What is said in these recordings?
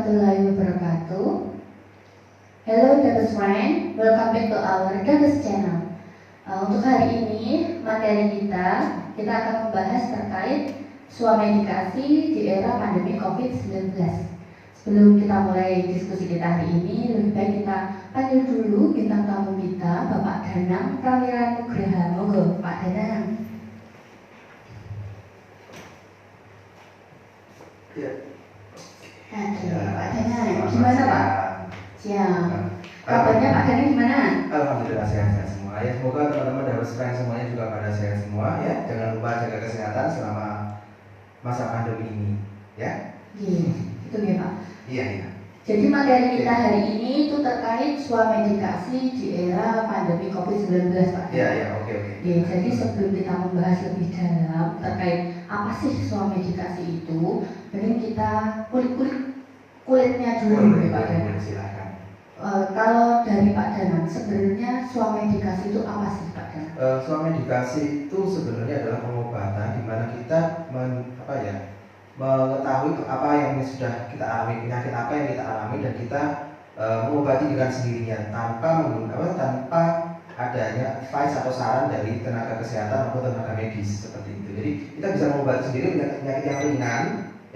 warahmatullahi wabarakatuh. Hello Dabas friend, welcome back to our Dabas channel. Untuk hari ini materi kita akan membahas terkait swamedikasi di era pandemi COVID-19. Sebelum kita mulai diskusi kita hari ini, lebih baik kita panggil dulu bintang tamu kita, Bapak Danang Prawira Nugraha. Monggo Pak Danang. Ya. Pak Danang, gimana Pak? Siap. Kabarnya Pak Danang gimana? Alhamdulillah sehat-sehat semua ya. Semoga teman-teman dan friend semuanya juga pada sehat semua ya. Jangan lupa jaga kesehatan selama masa pandemi ini ya. Iya, itu ya Pak. Iya. Jadi materi kita hari ini itu terkait swamedikasi di era pandemi COVID-19 Pak. Iya, oke. Ya, jadi sebelum kita membahas lebih dalam terkait apa sih swamedikasi itu, mending kita kulitnya dulu ya Pak Danang. Silakan. Kalau dari Pak Danang, sebenarnya swamedikasi itu apa sih Pak Danang? Swamedikasi itu sebenarnya adalah pengobatan di mana kita mengetahui apa yang sudah kita alami, penyakit apa yang kita alami, dan kita mengobati dengan sendirinya tanpa adanya advice atau saran dari tenaga kesehatan maupun tenaga medis seperti itu. Jadi kita bisa mengobati sendiri penyakit yang ringan,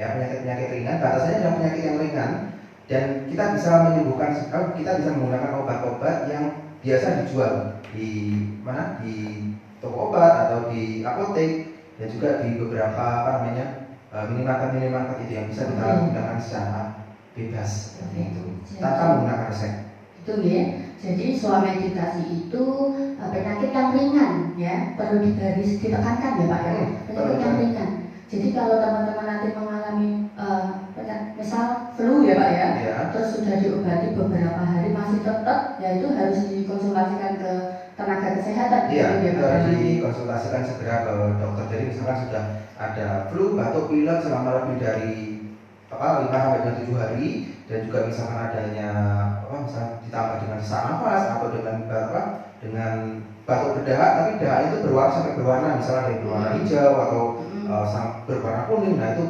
ya penyakit ringan. Batasannya adalah penyakit yang ringan, dan kita bisa menyembuhkan. Kita bisa menggunakan obat-obat yang biasa dijual di toko obat atau di apotek, dan juga di beberapa minimarket itu yang bisa kita gunakan secara bebas seperti itu, tanpa menggunakan resep. Itu ya. Jadi swamedikasi itu penyakit yang ringan ya, perlu ditekankan ya Pak ya. Penyakit yang ringan. Jadi kalau teman-teman nanti mengalami misal flu ya Pak ya, terus sudah diobati beberapa hari masih tetap, ya itu harus dikonsultasikan ke tenaga kesehatan. Iya, harus dikonsultasikan segera ke dokter. Jadi misalkan sudah ada flu, batuk, pilek selama lebih dari 5-7 hari, dan juga misalkan adanya misalnya ditambah dengan sesak nafas atau dengan batuk berdahak, tapi dahak itu sampai berwarna, misalnya dari berwarna hijau atau berwarna kuning. Nah itu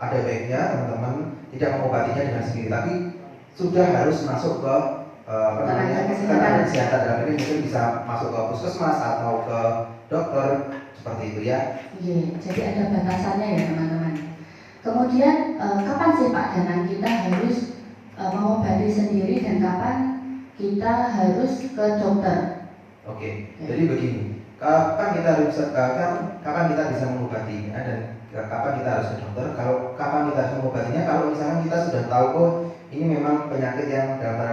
ada baiknya teman-teman tidak mengobatinya dengan sendiri, tapi sudah harus masuk ke tenaga kesehatan. Dalam ini mungkin bisa masuk ke puskesmas atau ke dokter seperti itu ya. Iya, jadi ada batasannya ya teman-teman. Kemudian kapan sih Pak Danang kita harus mengobati sendiri dan kapan kita harus ke dokter? Oke, jadi begini. Kapan kita bisa mengobati dan kapan kita harus ke dokter? Kapan kita harus mengobatinya? Kalau misalkan kita sudah tahu ini memang penyakit yang dalam tanda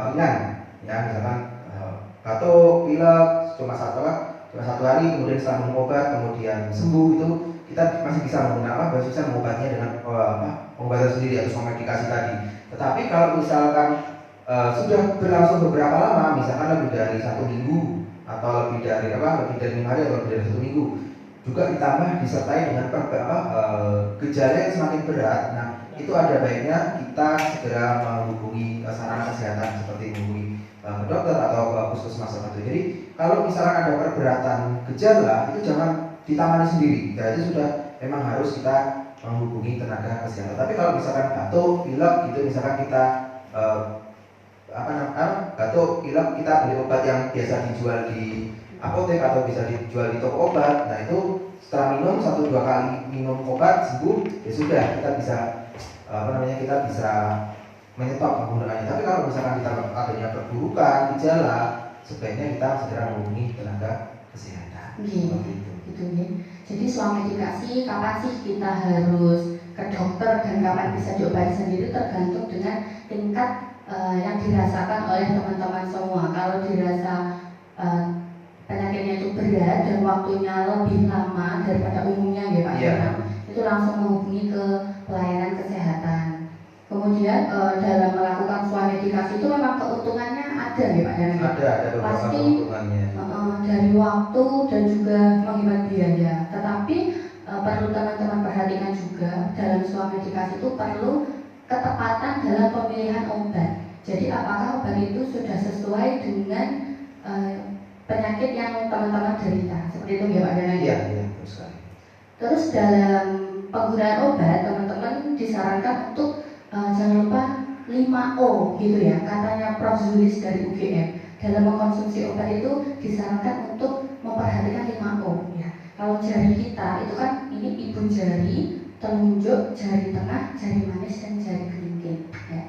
ringan, ya misalkan batuk, pilek cuma satu hari, kemudian setelah minum obat kemudian sembuh, itu kita masih bisa mengobatinya dengan pengobatan sendiri atau swamedikasi tadi. Tetapi kalau misalkan sudah berlangsung beberapa lama, misalkan lebih dari 1 minggu atau lebih dari 5 hari atau lebih dari 1 minggu, juga ditambah disertai dengan gejala yang semakin berat. Nah, itu ada baiknya kita segera menghubungi sarana kesehatan seperti menghubungi ke dokter atau ke puskesmas seperti itu. Jadi kalau misalkan ada perberatan gejala, itu jangan ditangani sendiri. Nah, itu sudah memang harus kita menghubungi tenaga kesehatan. Tapi kalau misalkan batuk, pilek gitu, misalkan kita batuk, pilek, kita beli obat yang biasa dijual di apotek atau bisa dijual di toko obat. Nah itu setelah minum 1-2 kali minum obat sembuh, ya sudah kita bisa menyetop penggunaannya. Tapi kalau misalkan kita adanya perburukan gejala, sebaiknya kita segera menghubungi tenaga kesehatan. Gitu ya. Jadi swamedikasi kapan sih kita harus ke dokter dan kapan bisa diobati sendiri tergantung dengan tingkat yang dirasakan oleh teman-teman semua. Kalau dirasa penyakitnya itu berat dan waktunya lebih lama daripada umumnya ya Pak, itu langsung menghubungi ke pelayanan kesehatan. Kemudian dalam melakukan swamedikasi itu memang keuntungannya ada ya Pak Danang? Ada pasti keuntungannya. Dari waktu dan juga menghemat biaya. Tetapi perlu teman-teman perhatikan juga dalam swamedikasi itu perlu ketepatan dalam pemilihan obat. Jadi apakah obat itu sudah sesuai dengan penyakit yang teman-teman derita, seperti itu ya Pak Danang? Iya, Terus dalam penggunaan obat teman-teman disarankan untuk jangan lupa 5O gitu ya, katanya Prof. Zulis dari UGM. Dalam mengkonsumsi obat itu disarankan untuk memperhatikan 5O ya. Kalau jari kita itu kan ini ibu jari, telunjuk, jari tengah, jari manis, dan jari kelingking ya.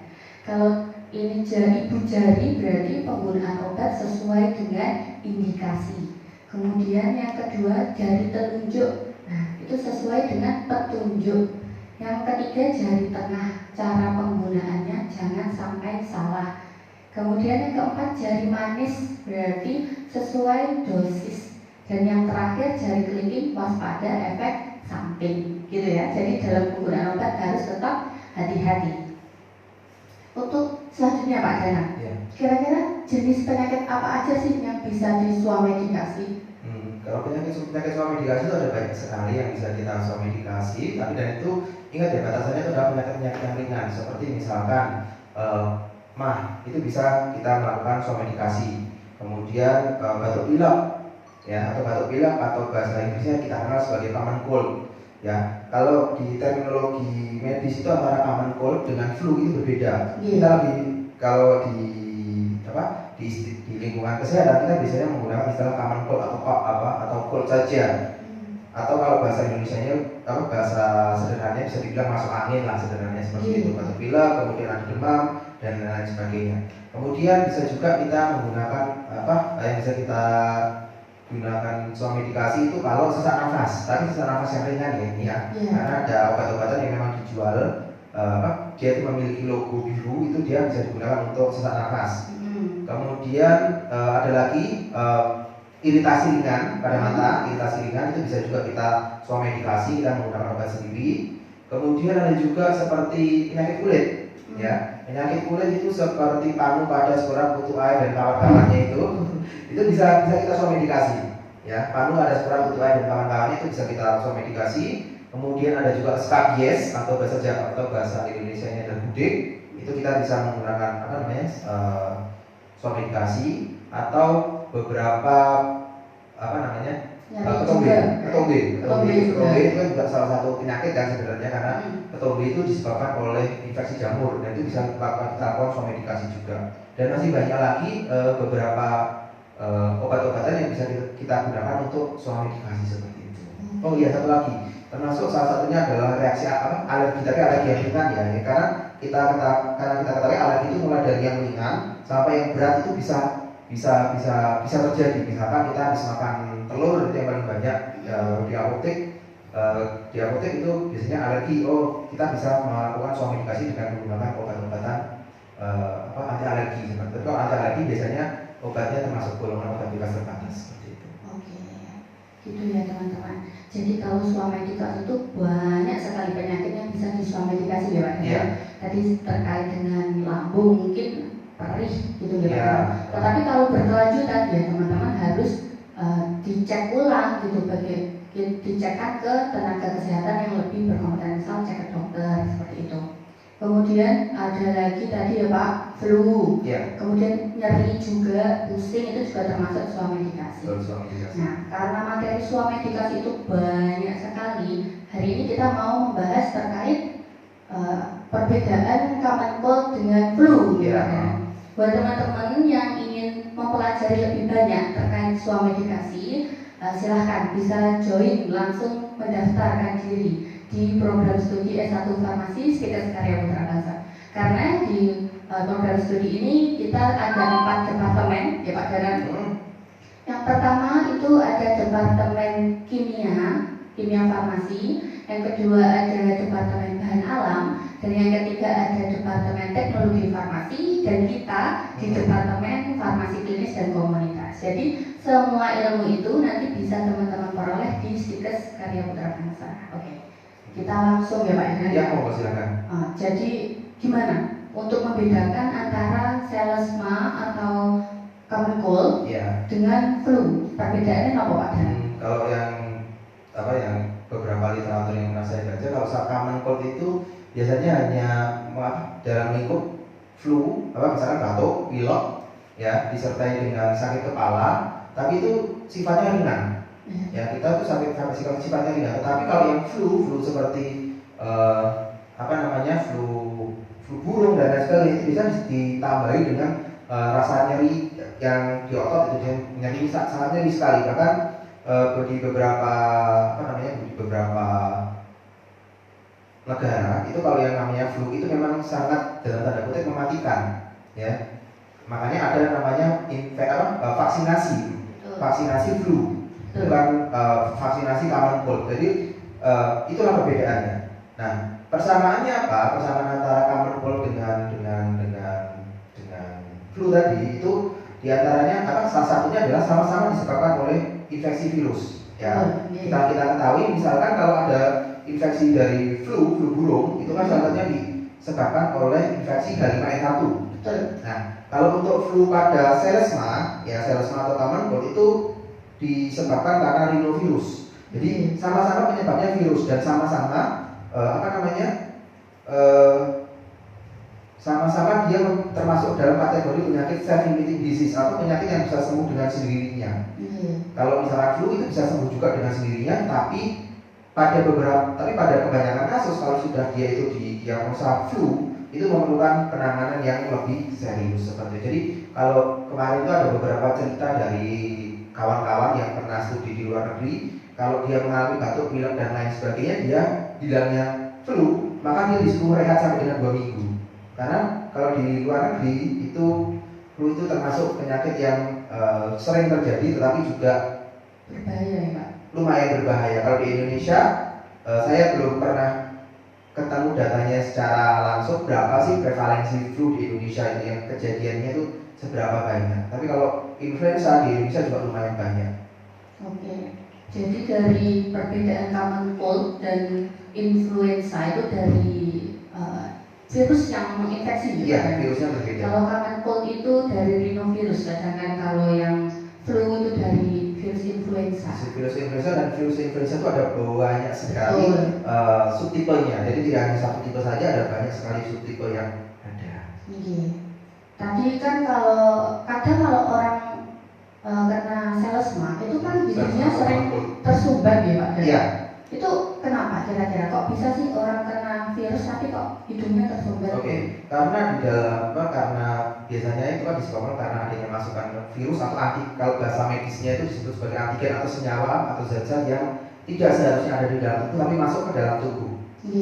Kalau ini jari ibu jari berarti penggunaan obat sesuai dengan indikasi. Kemudian yang kedua jari telunjuk, nah itu sesuai dengan petunjuk. Yang ketiga jari tengah, cara penggunaannya jangan sampai salah. Kemudian yang keempat jari manis, berarti sesuai dosis. Dan yang terakhir jari kelingking, waspada efek samping gitu ya. Jadi dalam penggunaan obat harus tetap hati-hati. Untuk selanjutnya Pak Dana, kira-kira jenis penyakit apa aja sih yang bisa diswamedikasi? Kalau penyakit swamedikasi itu ada banyak sekali yang bisa kita swamedikasi, tapi dan itu ingat ya batasannya itu adalah penyakit yang ringan, seperti misalkan mah itu bisa kita melakukan swamedikasi. Kemudian batuk pilek ya, atau batuk pilek atau bahasa Inggrisnya kita kenal sebagai common cold ya. Kalau di terminologi medis itu antara common cold dengan flu itu berbeda. Kita lebih kalau di lingkungan kesehatan kita biasanya menggunakan istilah common cold atau cold saja. Atau kalau bahasa Indonesianya bahasa sederhananya bisa dibilang masuk angin lah sederhananya seperti itu, batuk pilek, kemudian ada demam dan lain sebagainya. Kemudian bisa juga kita menggunakan yang bisa kita gunakan swamedikasi itu kalau sesak nafas, tapi sesak nafas yang ringan ya. Karena ada obat-obatan yang memang dijual dia itu memiliki logo biru, itu dia bisa digunakan untuk sesak nafas. Kemudian ada lagi iritasi ringan pada mata, iritasi ringan itu bisa juga kita swamedikasi, kita menggunakan obat sendiri. Kemudian ada juga seperti penyakit kulit ya. Penyakit kulit itu seperti panu, padas, kurang, kutu air dan kawan-kawannya itu bisa kita swamedikasi ya. Panu, padas, kurang, kutu air dan kawan-kawannya itu bisa kita swamedikasi. Kemudian ada juga skabies atau bahasa Indonesianya adalah gudeg, itu kita bisa menggunakan swamedikasi. Atau beberapa ketombe itu kan juga salah satu penyakit kan sebenarnya, karena ketombe itu disebabkan oleh infeksi jamur dan itu bisa kita lakukan swamedikasi juga. Dan masih banyak lagi beberapa obat-obatan yang bisa kita gunakan untuk swamedikasi seperti itu. Oh iya, satu lagi, termasuk salah satunya adalah reaksi alergi, tapi alergi yang ringan ya. Karena kita ketahui alergi itu mulai dari yang ringan sampai yang berat itu bisa terjadi. Misalkan kita habis makan telur itu yang paling banyak di apotek itu biasanya alergi. Kita bisa melakukan swamedikasi dengan menggunakan obat-obatan anti alergi. Kalau anti alergi biasanya obatnya termasuk golongan obat bebas terbatas seperti itu. Oke, gitu ya teman-teman. Jadi kalau swamedikasi itu banyak sekali penyakit yang bisa diswamedikasi ya Pak. Tadi terkait dengan lambung mungkin perih gitu ya Pak. Tetapi kalau berkelanjutan ya teman-teman harus dicek ulang gitu, dicekkan ke tenaga kesehatan yang lebih berkompeten, misal cek ke dokter seperti itu. Kemudian ada lagi tadi ya Pak, flu. Kemudian nyeri juga, pusing, itu juga termasuk swamedikasi. Nah, karena materi swamedikasi itu banyak sekali, hari ini kita mau membahas terkait perbedaan common cold dengan flu gitu kan. Buat teman-teman yang ingin mempelajari lebih banyak terkait swamedikasi, silahkan bisa join, langsung mendaftarkan diri di program studi S1 Farmasi Stikes Karya Putra Bangsa. Karena di program studi ini kita ada 4 departemen ya Pak Dara. Yang pertama itu ada departemen kimia farmasi. Yang kedua ada departemen bahan alam. Dan yang ketiga ada departemen teknologi farmasi, dan kita di departemen farmasi klinis dan komunitas. Jadi semua ilmu itu nanti bisa teman-teman peroleh di Stikes Karya Putra Bangsa. Oke, kita langsung ya Pak Inan. Ya, silakan. Jadi gimana untuk membedakan antara selesma atau common cold dengan flu? Perbedaannya apa Pak Inan? Kalau yang beberapa literatur yang pernah saya baca, kalau common cold itu biasanya hanya dalam lingkup flu, misalkan batuk, pilek, ya disertai dengan sakit kepala, tapi itu sifatnya ringan. Ya kita tuh sifatnya ringan. Tetapi kalau yang flu seperti flu flu burung dan lain sebagainya itu bisa ditambahi dengan rasa nyeri yang di otot itu nyeri sangat nyeri sekali, bahkan di beberapa di beberapa negara itu kalau yang namanya flu itu memang sangat dalam tanda kutip mematikan, ya. Makanya ada namanya vaksinasi flu, bukan vaksinasi common cold. Jadi itulah perbedaannya. Nah, persamaannya apa? Persamaan antara common cold dengan flu tadi itu diantaranya salah satunya adalah sama-sama disebabkan oleh infeksi virus. Ya, kita ketahui misalkan kalau ada infeksi dari flu burung itu kan salah satunya disebabkan oleh infeksi H5N1. Nah, kalau untuk flu pada selesma atau common cold itu disebabkan karena rhinovirus. Jadi sama-sama penyebabnya virus dan sama-sama sama-sama dia termasuk dalam kategori penyakit self-limiting disease atau penyakit yang bisa sembuh dengan sendirinya. Kalau misalnya flu itu bisa sembuh juga dengan sendirinya, tapi pada kebanyakan kasus kalau sudah dia itu didiagnosa flu itu memerlukan penanganan yang lebih serius seperti itu. Jadi kalau kemarin itu ada beberapa cerita dari kawan-kawan yang pernah studi di luar negeri, kalau dia mengalami batuk, pilek dan lain sebagainya, dia bilangnya flu, maka dia disuruh rehat sampai dengan 2 minggu. Karena kalau di luar negeri itu flu itu termasuk penyakit yang sering terjadi, tetapi juga berbahaya ya Pak. Lumayan berbahaya. Kalau di Indonesia, saya belum pernah ketemu datanya secara langsung berapa sih prevalensi flu di Indonesia itu yang kejadiannya itu seberapa banyak. Tapi kalau influenza di Indonesia juga lumayan banyak. Oke. Jadi dari perbedaan common cold dan influenza itu dari virus yang menginfeksi. Iya, virusnya berbeda. Kalau common cold itu dari rhinovirus, sedangkan kalau yang flu itu dari virus influenza. Virus influenza dan virus influenza itu ada banyak sekali subtipenya. Jadi tidak hanya satu tipe saja, ada banyak sekali subtipe yang ada. Tadi kan kalau orang kena selesma itu kan biasanya sering tersumbat ya Pak. Iya. Itu kenapa kira-kira kok bisa sih orang kena virus tapi kok hidungnya tersumbat? Oke, karena karena biasanya itu kan disebabkan karena adanya masukan virus atau kalau bahasa medisnya itu disebut sebagai antigen atau senyawa atau zat-zat yang tidak seharusnya ada di dalam tubuh tapi masuk ke dalam tubuh.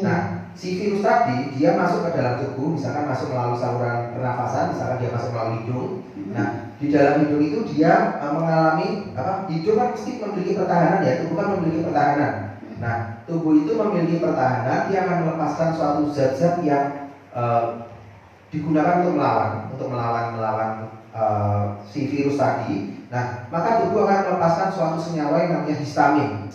Nah, si virus tadi dia masuk ke dalam tubuh, misalkan masuk melalui saluran pernafasan, misalkan dia masuk melalui hidung. Nah, di dalam hidung itu dia mengalami hidung kan mesti memiliki pertahanan ya, tubuh kan memiliki pertahanan. Nah, tubuh itu memiliki pertahanan, dia akan melepaskan suatu zat-zat yang digunakan untuk melawan si virus tadi. Nah, maka tubuh akan melepaskan suatu senyawa yang namanya histamin.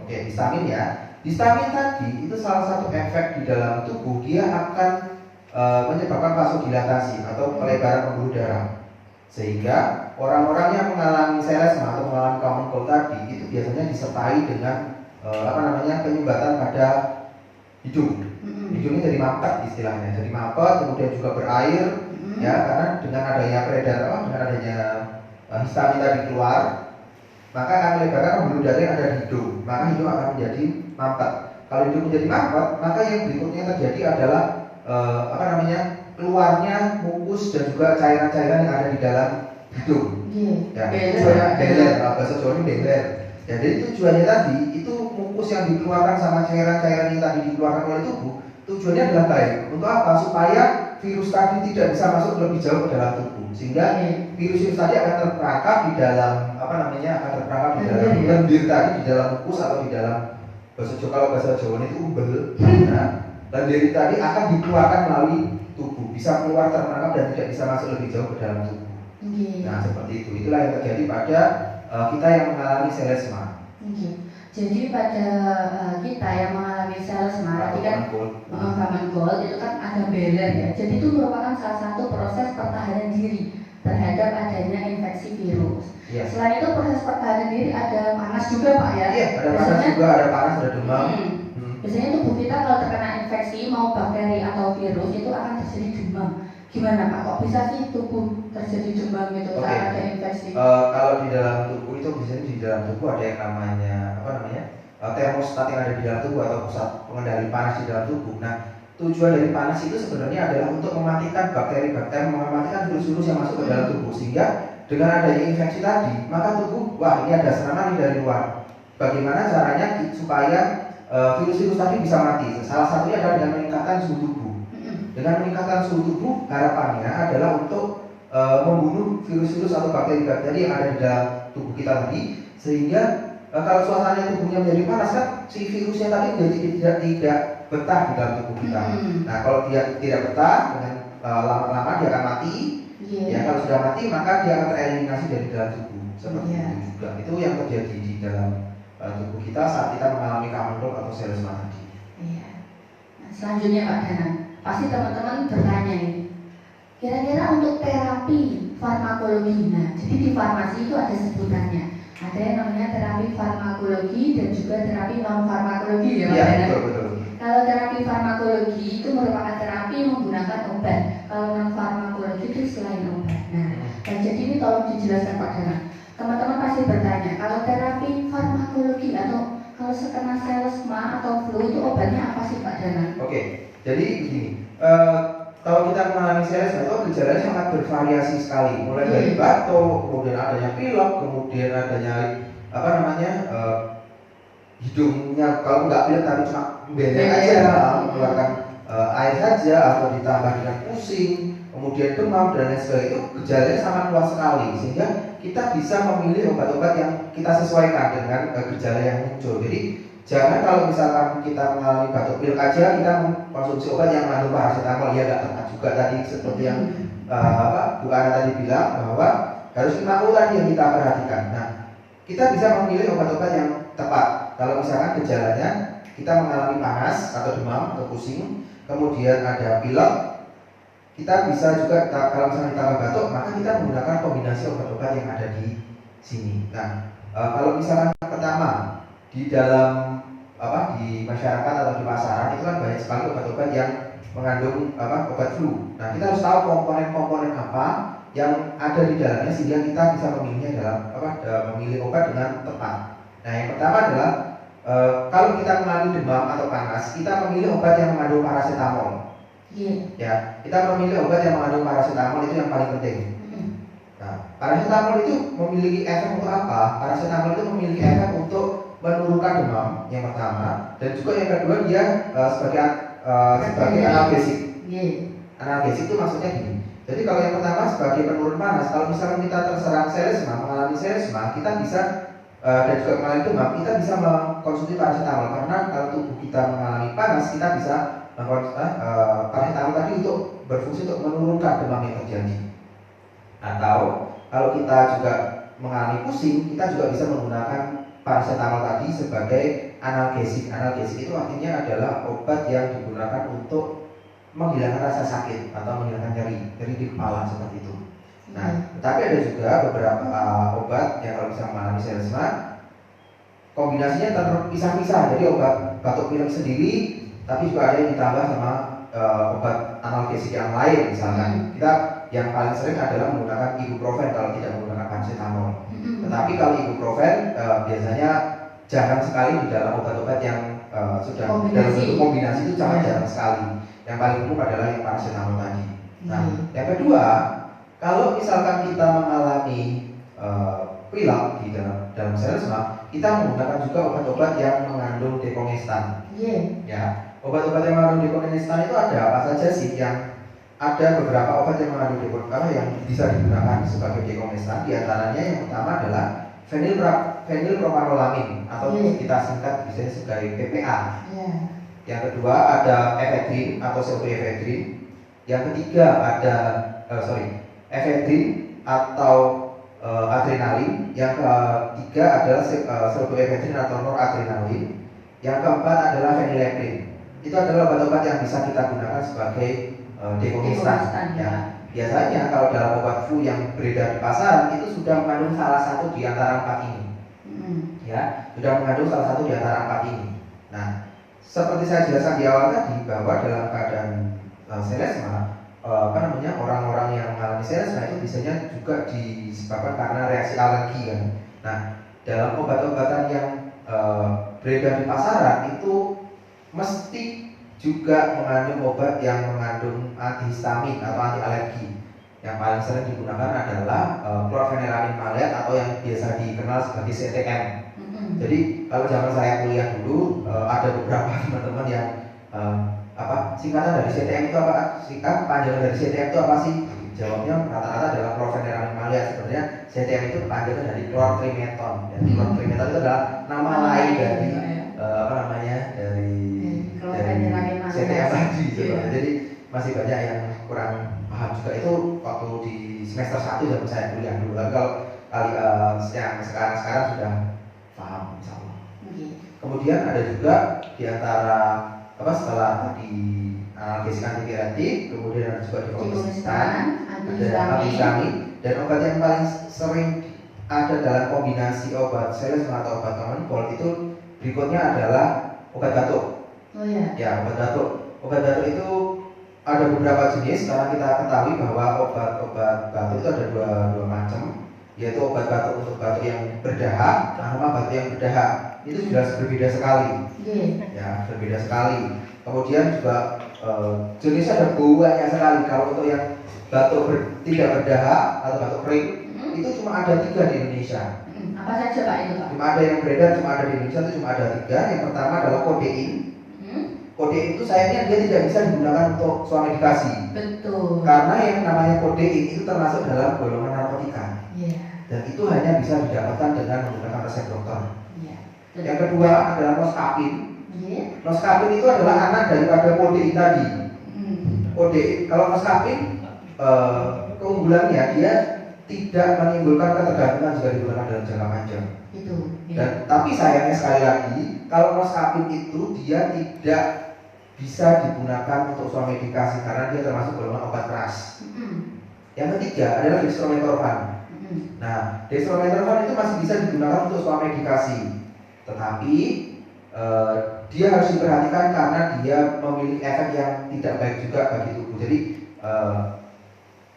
Oke, histamin ya. Histamin tadi itu salah satu efek di dalam tubuh, dia akan menyebabkan vasodilatasi atau pelebaran pembuluh darah. Sehingga orang-orang yang mengalami selesma atau mengalami common cold tadi itu biasanya disertai dengan penyumbatan pada hidung. Hidungnya jadi mampet istilahnya, jadi mampet, kemudian juga berair, ya karena dengan adanya histamin tadi keluar, maka akan melebarkan pembuluh darah yang ada di hidung, maka hidung akan menjadi mampet. Kalau hidung menjadi mampet, maka yang berikutnya terjadi adalah keluarnya mukus dan juga cairan-cairan yang ada di dalam hidung. Ya, beler, bahasa Jawa ini beler. Ya, jadi tujuannya tadi itu mukus yang dikeluarkan sama cairan-cairan yang tadi dikeluarkan oleh tubuh, tujuannya adalah baik. Untuk apa? Supaya virus tadi tidak bisa masuk lebih jauh ke dalam tubuh, sehingga virus tadi akan terperangkap di dalam lendir tadi, di dalam mukus atau di dalam bahasa Jawa itu umbel. Nah, lendir tadi akan dikeluarkan melalui tubuh, bisa keluar terperangkap dan tidak bisa masuk lebih jauh ke dalam tubuh. Nah, seperti itu. Itulah yang terjadi pada kita yang mengalami selesma. Jadi pada kita yang mengalami selesma, tadi kan common cold itu kan ada beler ya. Jadi itu merupakan salah satu proses pertahanan diri terhadap adanya infeksi virus. Selain itu proses pertahanan diri ada panas juga Pak ya. Iya, ada panas juga, ada panas, ada demam. Biasanya tubuh kita kalau terkena infeksi mau bakteri atau virus itu akan terjadi demam. Gimana Pak? Kok bisa sih tubuh terjadi demam itu saat ada infeksi? Kalau di dalam tubuh itu biasanya di dalam tubuh ada yang namanya termostat yang ada di dalam tubuh atau pusat pengendali panas di dalam tubuh. Nah, tujuan dari panas itu sebenarnya adalah untuk mematikan bakteri-bakteri, mematikan virus-virus yang masuk ke dalam tubuh, sehingga dengan adanya infeksi tadi, maka tubuh, wah ini ada serangan dari luar. Bagaimana caranya supaya virus-virus tadi bisa mati? Salah satunya adalah dengan meningkatkan suhu tubuh. Dengan meningkatkan suhu tubuh, harapannya adalah untuk membunuh virus-virus atau bakteri-bakteri yang ada di dalam tubuh kita tadi, sehingga kalau suasana tubuhnya menjadi panas kan si virusnya tadi menjadi tidak betah di dalam tubuh kita. Nah kalau dia tidak betah, dengan lama-lama dia akan mati. Ya kalau sudah mati maka dia akan tereliminasi dari dalam tubuh. Seperti itu juga. Itu yang terjadi di dalam tubuh kita saat kita mengalami common cold atau selesma tadi. Iya. Nah, selanjutnya Pak Danang, pasti teman-teman bertanya ini, kira-kira untuk terapi farmakologi, nah jadi di farmasi itu ada sebutannya. Ada yang namanya terapi farmakologi dan juga terapi non farmakologi ya Pak Danang. Betul. Kalau terapi farmakologi itu merupakan terapi menggunakan obat. Kalau non farmakologi itu selain obat. Nah, dan jadi ini tolong dijelaskan Pak Danang. Teman-teman pasti bertanya, kalau terapi farmakologi atau kalau sekena selesma atau flu itu obatnya apa sih Pak Danang? Oke, jadi begini. Kalau kita mengalami selesma itu gejalanya sangat bervariasi sekali, mulai dari batuk, kemudian adanya pilek, kemudian adanya hidungnya kalau nggak pilek tapi cuma bendek aja, mengeluarkan air saja, atau ditambah dengan pusing, kemudian demam dan lain sebagainya. Itu gejalanya sangat luas sekali, sehingga kita bisa memilih obat-obat yang kita sesuaikan dengan gejala yang muncul. Jadi jangan kalau misalkan kita mengalami batuk pilek aja kita mengkonsumsi obat yang mengandung paracetamol, ya nggak tepat juga tadi seperti yang Bu Ana tadi bilang bahwa harus 50 tadi yang kita perhatikan. Nah, kita bisa memilih obat-obat yang tepat. Kalau misalkan gejalanya kita mengalami panas atau demam atau pusing, kemudian ada pilek, kita bisa juga kalau misalnya ditambah batuk, maka kita menggunakan kombinasi obat-obat yang ada di sini. Nah, kalau misalkan pertama di dalam di masyarakat atau di pasaran itu kan banyak sekali obat-obat yang mengandung obat flu. Nah, kita harus tahu komponen-komponen apa yang ada di dalamnya sehingga kita bisa memilihnya dalam memilih obat dengan tepat. Nah, yang pertama adalah kalau kita mengalami demam atau panas, kita memilih obat yang mengandung paracetamol. Ya, kita memilih obat yang mengandung paracetamol itu yang paling penting. Nah, paracetamol itu memiliki efek untuk apa? Paracetamol itu memiliki efek untuk menurunkan demam yang pertama, dan juga yang kedua dia sebagai analgesik. Analgesik itu maksudnya gini. Jadi kalau yang pertama sebagai penurun panas, kalau misalkan kita terserang selesma, mengalami selesma, kita bisa dan juga mengalami demam, kita bisa mengkonsumsi paracetamol karena kalau tubuh kita mengalami panas, kita bisa paracetamol tadi untuk berfungsi untuk menurunkan demam yang terjadi. Atau kalau kita juga mengalami pusing, kita juga bisa menggunakan paracetamol tadi sebagai analgesik. Analgesik itu artinya adalah obat yang digunakan untuk menghilangkan rasa sakit atau menghilangkan nyeri di kepala seperti itu. Nah, tapi ada juga beberapa obat yang kalau bisa mengalami selesma, kombinasinya terpisah-pisah. Jadi obat batuk pilek sendiri, tapi juga ada yang ditambah sama obat analgesik yang lain. Misalkan kita yang paling sering adalah menggunakan ibuprofen kalau tidak menggunakan paracetamol. Tetapi kalau ibuprofen biasanya jarang sekali di dalam obat-obat yang sudah dalam bentuk kombinasi itu sangat jarang sekali. Yang paling umum adalah yang paracetamol tadi. Nah, yang kedua, kalau misalkan kita mengalami pilek di dalam selesma, kita menggunakan juga obat-obat yang mengandung dekongestan. Ya, obat-obat yang mengandung dekongestan itu ada apa saja sih? Yang ada beberapa obat yang mengandung dekongestan yang bisa digunakan sebagai dekongestan. Di antaranya yang pertama adalah fenilpropanolamin atau kita singkat bisa sebagai PPA. Yang kedua ada efedrin atau pseudoefedrin. Yang ketiga ada efedrin atau adrenalin. Yang ketiga adalah pseudoefedrin atau noradrenalin. Yang keempat adalah phenylephrine. Itu adalah obat-obat yang bisa kita gunakan sebagai dekongestan. Ya. Biasanya kalau dalam obat flu yang beredar di pasaran itu sudah mengandung salah satu di antara 4 ini. Ya, sudah mengandung salah satu di antara 4 ini. Nah, seperti saya jelaskan di awal tadi bahwa dalam keadaan selesma, orang-orang yang mengalami selesma itu biasanya juga disebabkan karena reaksi alergi kan. Nah, dalam obat-obatan yang beredar di pasaran itu mesti juga mengandung obat yang mengandung antihistamin atau anti alergi. Yang paling sering digunakan adalah chlorpheniramine maleat atau yang biasa dikenal sebagai CTM. Jadi kalau zaman saya kuliah dulu ada beberapa teman-teman yang singkatan dari CTM itu apa? Panjangan dari CTM itu apa sih? Jawabnya rata-rata adalah chlorpheniramine maleat. Sebenarnya CTM itu panjangan dari chlortrimeton. Dan chlortrimeton itu adalah nama lain dari dari CTM tadi. Jadi masih banyak yang kurang paham juga. Itu waktu di semester 1 zaman saya kuliah dulu. Lalu kalau yang sekarang sudah paham, insya Allah. Kemudian ada juga di antara setelah tadi analgesia antipiretik, kemudian ada juga diclofenac, ada antihistamin, dan obat yang paling sering ada dalam kombinasi obat selesma atau obat common cold itu berikutnya adalah obat batuk. Ya, obat batuk. Obat batuk itu ada beberapa jenis karena kita ketahui bahwa obat-obat batuk itu ada dua macam, yaitu obat batuk untuk batuk yang berdahak sama batuk yang berdahak. Itu jelas berbeda sekali. Ya, berbeda sekali. Kemudian juga jenisnya ada banyak sekali. Kalau untuk yang batuk tidak berdahak atau batuk kering itu cuma ada 3 di Indonesia. Apa saja Pak itu Pak? Cuma ada yang beredar, cuma ada di Indonesia itu cuma ada 3. Yang pertama adalah kodein. Kodein itu sayangnya dia tidak bisa digunakan untuk suami medikasi. Betul. Karena yang namanya kodein itu termasuk dalam golongan narkotika. Dan itu hanya bisa didapatkan dengan menggunakan resep dokter. Yang kedua adalah noskapin. Noskapin itu adalah anak daripada kodein tadi. Kodein, kalau noskapin keunggulannya dia tidak menimbulkan ketergantungan jika digunakan dalam jangka panjang. Dan tapi sayangnya sekali lagi, kalau noskapin itu dia tidak bisa digunakan untuk suami medikasi karena dia termasuk golongan obat keras. Yang ketiga adalah dextromethorphan. Nah, dextromethorphan itu masih bisa digunakan untuk suami medikasi, tetapi dia harus diperhatikan karena dia memiliki efek yang tidak baik juga bagi tubuh. Jadi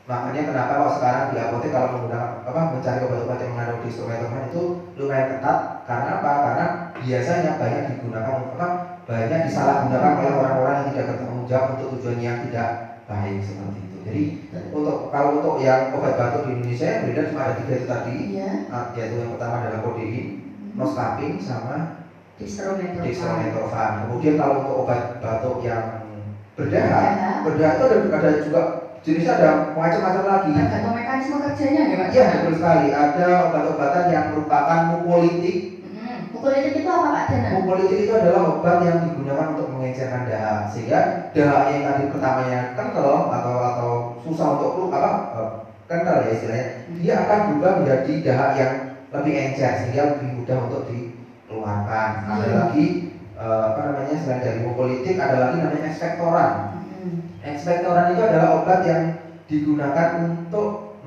makanya kenapa kalau sekarang di apotek kalau menggunakan mencari obat-obat yang mengandung dextromethorphan itu lumayan ketat. Karena apa? Karena biasanya banyak digunakan banyak disalahgunakan oleh orang-orang yang tidak bertanggung jawab untuk tujuan yang tidak baik seperti itu. Jadi kalau untuk yang obat batuk di Indonesia yang beredar cuma ada 3 itu tadi. Yaitu yang pertama adalah kodein, noskapin, sama dextromethorphan. Kemudian kalau untuk obat batuk yang berdahak itu ada juga jenisnya, ada macam-macam lagi. Tergantung mekanisme kerjanya ya Pak? Iya, betul sekali. Ada obat-obatan yang merupakan mukolitik. Mukolitik itu apa Pak? Mukolitik itu adalah obat yang digunakan untuk mengencerkan dahak, sehingga dahaknya yang tadi pertamanya kental atau susah untuk kental ya istilahnya, dia akan berubah menjadi dahak yang lebih encer sehingga lebih mudah untuk dikeluarkan. Ada lagi selain dari mukolitik ada lagi namanya ekspektoran. Ekspektoran itu adalah obat yang digunakan untuk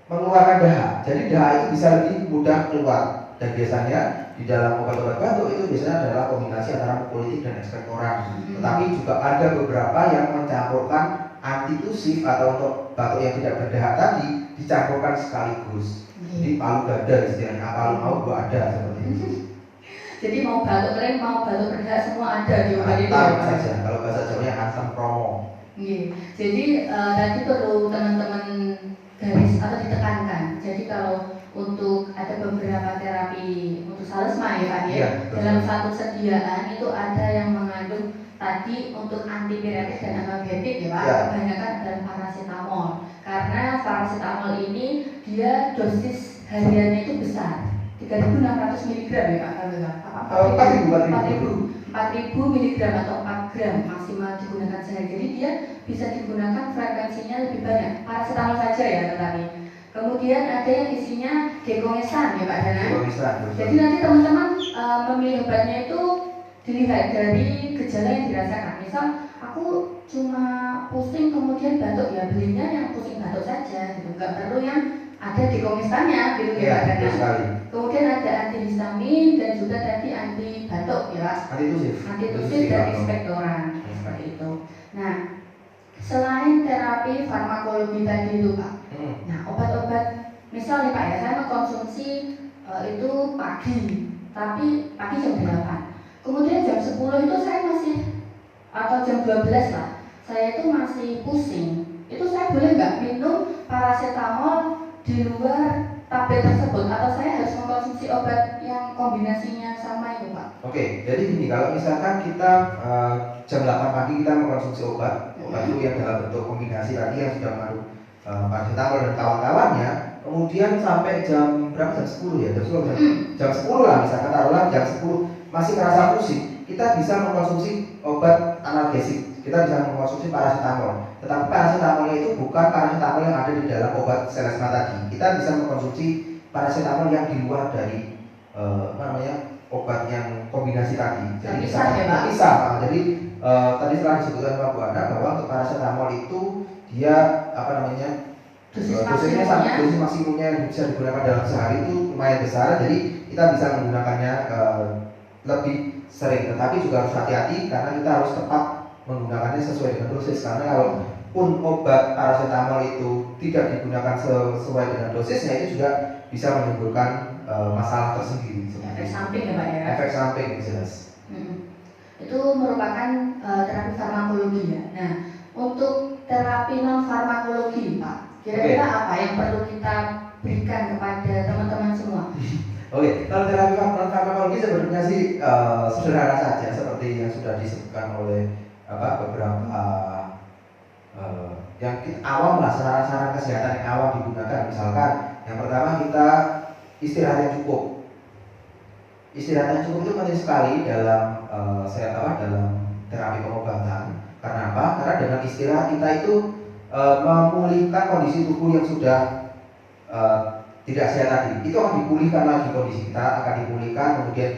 mengeluarkan dahak. Jadi dahak itu bisa lebih mudah keluar. Dan biasanya di dalam obat-obat batuk itu biasanya adalah kombinasi antara mukolitik dan ekspektoran. Tetapi juga ada beberapa yang mencampurkan antitusif atau untuk batuk yang tidak berdahak tadi dicampurkan sekaligus. Jadi palu gada istilahnya, palu mau gua ada seperti itu. Jadi mau batuk kering, mau batuk berdahak semua ada di obat itu. Saja. Kalau bahasa Jawanya antem promo. Jadi tadi perlu teman-teman garis atau ditekankan. Jadi kalau untuk ada beberapa terapi untuk salesma ya Pak ya, dalam satu sediaan itu ada yang mengandung tadi untuk antipiretik dan analgetik ya Pak. Kebanyakan adalah paracetamol. Karena paracetamol ini dia dosis hariannya itu besar, 3.600 mg ya Pak. 4.000 mg atau 4 gram maksimal digunakan sehari. Jadi dia bisa digunakan frekuensinya lebih banyak. Paracetamol saja ya tadi. Kemudian ada yang isinya dekongesan ya Pak Dana. Jadi nanti teman-teman memilih obatnya itu dilihat dari gejala yang dirasakan. Misal aku cuma pusing kemudian batuk, ya belinya yang pusing batuk saja gitu. Nggak perlu yang ada dekongesannya gitu ya Pak Dana. Kemudian ada antihistamin dan juga tadi anti batuk ya Pak. Antitusif dan ekspektoran seperti itu. Nah, selain terapi farmakologi tadi itu Pak. Nah, obat-obat misalnya Pak ya, saya mengkonsumsi itu pagi, tapi pagi jam 8. Kemudian jam 10 itu saya masih atau jam 12 lah, saya itu masih pusing. Itu saya boleh nggak minum paracetamol di luar tablet tersebut, atau saya harus mengkonsumsi obat yang kombinasinya sama itu, Pak? Oke, jadi gini, kalau misalkan kita jam 8 pagi kita mengkonsumsi obat itu yang dalam bentuk kombinasi tadi yang sudah mengandung paracetamol dan kawan-kawannya, kemudian sampai jam berapa? Jam 10 ya, jam 10 lah, misalkan taruhlah jam 10 masih terasa pusing, kita bisa mengkonsumsi obat analgesik, kita bisa mengkonsumsi paracetamol. Tetapi paracetamolnya itu bukan paracetamol yang ada di dalam obat selesma tadi. Kita bisa mengkonsumsi paracetamol yang di luar dari obat yang kombinasi tadi. Jadi bisa. Jadi tadi setelah disebutkan Pak Bu Ana bahwa untuk paracetamol itu dia dosis maksimumnya yang bisa digunakan dalam sehari itu lumayan besar. Jadi kita bisa menggunakannya lebih sering, tetapi juga harus hati-hati karena kita harus tepat menggunakannya sesuai dengan dosis. Karena kalau pun obat paracetamol itu tidak digunakan sesuai dengan dosisnya, itu juga bisa menimbulkan masalah tersendiri. Efek samping ya Pak ya? Efek samping jelas. Itu merupakan terapi farmakologi ya. Nah, untuk terapi non farmakologi Pak, kira-kira apa yang perlu kita berikan kepada teman-teman semua? Oke, kalau terapi non farmakologi sebenarnya sih sederhana saja, seperti yang sudah disebutkan oleh beberapa yang awam lah, saran-saran kesehatan yang awam digunakan. Misalkan yang pertama kita istirahat yang cukup. Istirahat yang cukup itu penting sekali dalam dalam terapi pengobatan. Karena apa? Karena dengan istirahat kita itu memulihkan kondisi tubuh yang sudah tidak sehat tadi. Itu akan dipulihkan lagi kondisi kita, akan dipulihkan. Kemudian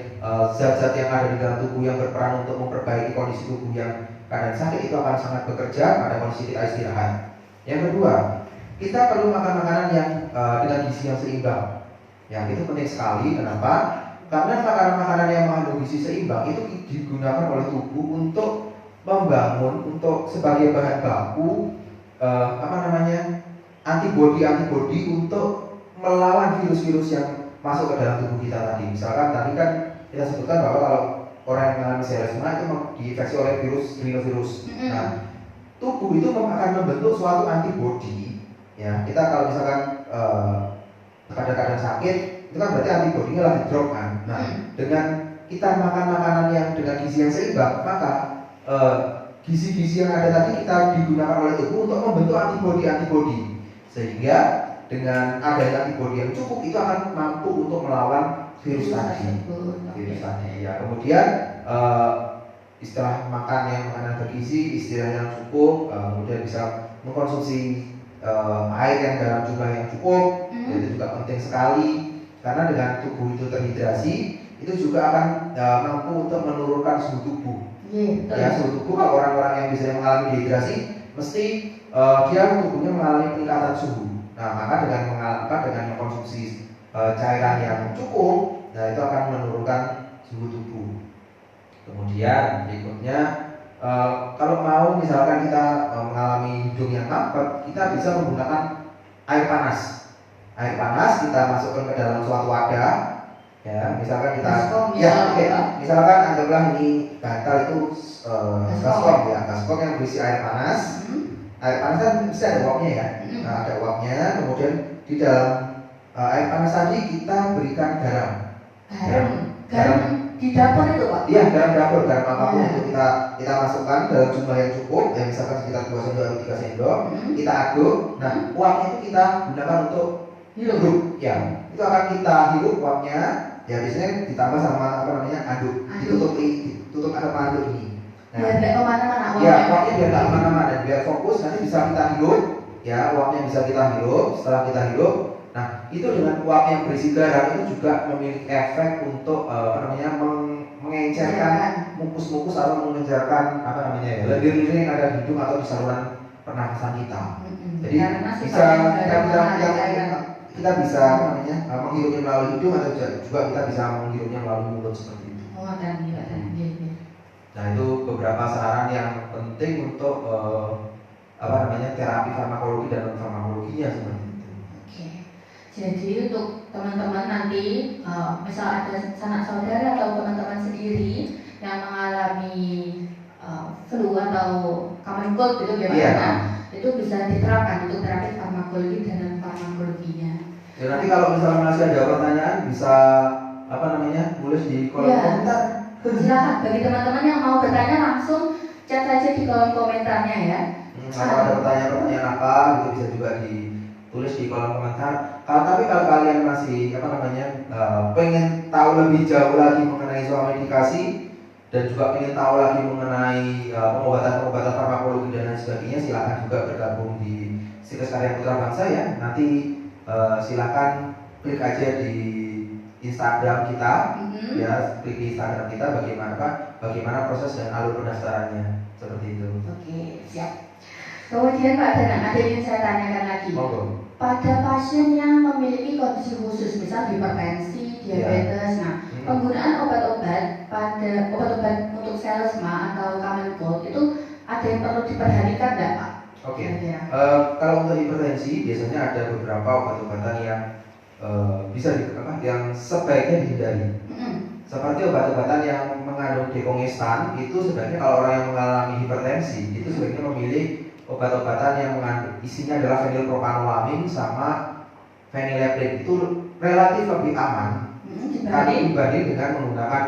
zat-zat yang ada di dalam tubuh yang berperan untuk memperbaiki kondisi tubuh yang keadaan sakit itu akan sangat bekerja pada kondisi kita istirahat. Yang kedua, kita perlu makan makanan yang dengan gizi yang seimbang. Ya, itu penting sekali. Kenapa? Karena makanan-makanan yang mengandung gizi seimbang itu digunakan oleh tubuh untuk membangun, untuk sebagai bahan baku antibodi untuk melawan virus-virus yang masuk ke dalam tubuh kita tadi. Misalkan tadi kan kita sebutkan bahwa kalau orang yang mengalami selesma itu diinfeksi oleh rhinovirus. Nah, tubuh itu akan membentuk suatu antibodi. Ya, kita kalau misalkan pada keadaan sakit, itu kan berarti antibodinya lagi drop kan. Nah, dengan kita makan makanan yang dengan gizi yang seimbang, maka gizi-gizi yang ada tadi kita digunakan oleh tubuh untuk membentuk antibodi, sehingga dengan adanya antibodi yang cukup itu akan mampu untuk melawan virus tadi. Ya. Kemudian istilah makan yang makanan bergizi, istirahat yang cukup, kemudian bisa mengkonsumsi air yang dalam jumlah yang cukup, itu juga penting sekali. Karena dengan tubuh itu terhidrasi, itu juga akan mampu untuk menurunkan suhu tubuh. Ya, suhu tubuh kalau orang-orang yang bisa mengalami dehidrasi, mesti dia tubuhnya mengalami peningkatan suhu. Nah, maka dengan mengkonsumsi cairan yang cukup, nah itu akan menurunkan suhu tubuh. Kemudian berikutnya, kalau mau misalkan kita mengalami hidung yang mampet, kita bisa menggunakan air panas. Air panas kita masukkan ke dalam suatu wadah, ya. Misalkan kita, misalkan anggaplah ini bantal itu kaskon yang berisi air panas. Air panas kan bisa ada uapnya ya. Nah, ada uapnya, kemudian di dalam air panas tadi kita berikan garam. Garam di dapur itu Pak? Iya, garam dapur, garam apapun itu kita masukkan dalam jumlah yang cukup, ya misalkan sekitar 2 sendok atau 3 sendok, kita aduk. Nah, uapnya itu kita gunakan untuk hirup, ya. Itu akan kita hirup uapnya, ya biasanya ditambah sama anduk, ditutup sama anduk ini. Nah, biar tidak kemana-mana. Ya, uapnya biar tidak kemana-mana dan biar fokus, nanti bisa kita hirup, ya uapnya bisa kita hirup. Setelah kita hirup, nah itu dengan uap yang berisi garam itu juga memiliki efek untuk mengencerkan mukus-mukus atau mengejarkan lendir-lendir yang ada di hidung atau di saluran pernafasan kita. Jadi kita bisa menghirupnya melalui hidung atau juga kita bisa menghirupnya melalui mulut seperti itu. Nah, itu beberapa saran yang penting untuk terapi farmakologi dan non farmakologinya seperti itu. Oke. Jadi untuk teman-teman nanti, misal ada sanak saudara atau teman-teman sendiri yang mengalami flu atau common cold gitu ya Pak. Iya. Nah, itu bisa diterapkan untuk terapi farmakologi dan farmakologinya. Ya, nanti kalau misalnya masih ada pertanyaan bisa tulis di kolom Iya. komentar. Silakan bagi teman-teman yang mau bertanya langsung chat saja di kolom komentarnya ya. Kalau ada pertanyaan-pertanyaan apa gitu bisa juga ditulis di kolom komentar. Tapi kalau kalian masih pengen tahu lebih jauh lagi mengenai soal medikasi dan juga pengen tahu lagi mengenai pengobatan farmakologi dan lain sebagainya, silakan juga bergabung di Situs Karya Putra Bangsa ya. Nanti silakan klik aja di Instagram kita, ya klik di Instagram kita bagaimana proses dan alur pendaftarannya seperti itu. Oke, siap. Kemudian Pak Danang, ada yang saya tanyakan lagi. Pada pasien yang memiliki kondisi khusus, misal hipertensi, diabetes, nah penggunaan obat-obat untuk selesma atau common cold itu ada yang perlu diperhatikan nggak Pak? Oke. Kalau untuk hipertensi biasanya ada beberapa obat-obatan yang yang sebaiknya dihindari. Seperti obat-obatan yang mengandung dekongestan itu sebaiknya kalau orang yang mengalami hipertensi itu sebaiknya memilih obat-obatan yang mengandung isinya adalah fenilpropanolamine sama phenylephrine. Itu relatif lebih aman dibanding dengan menggunakan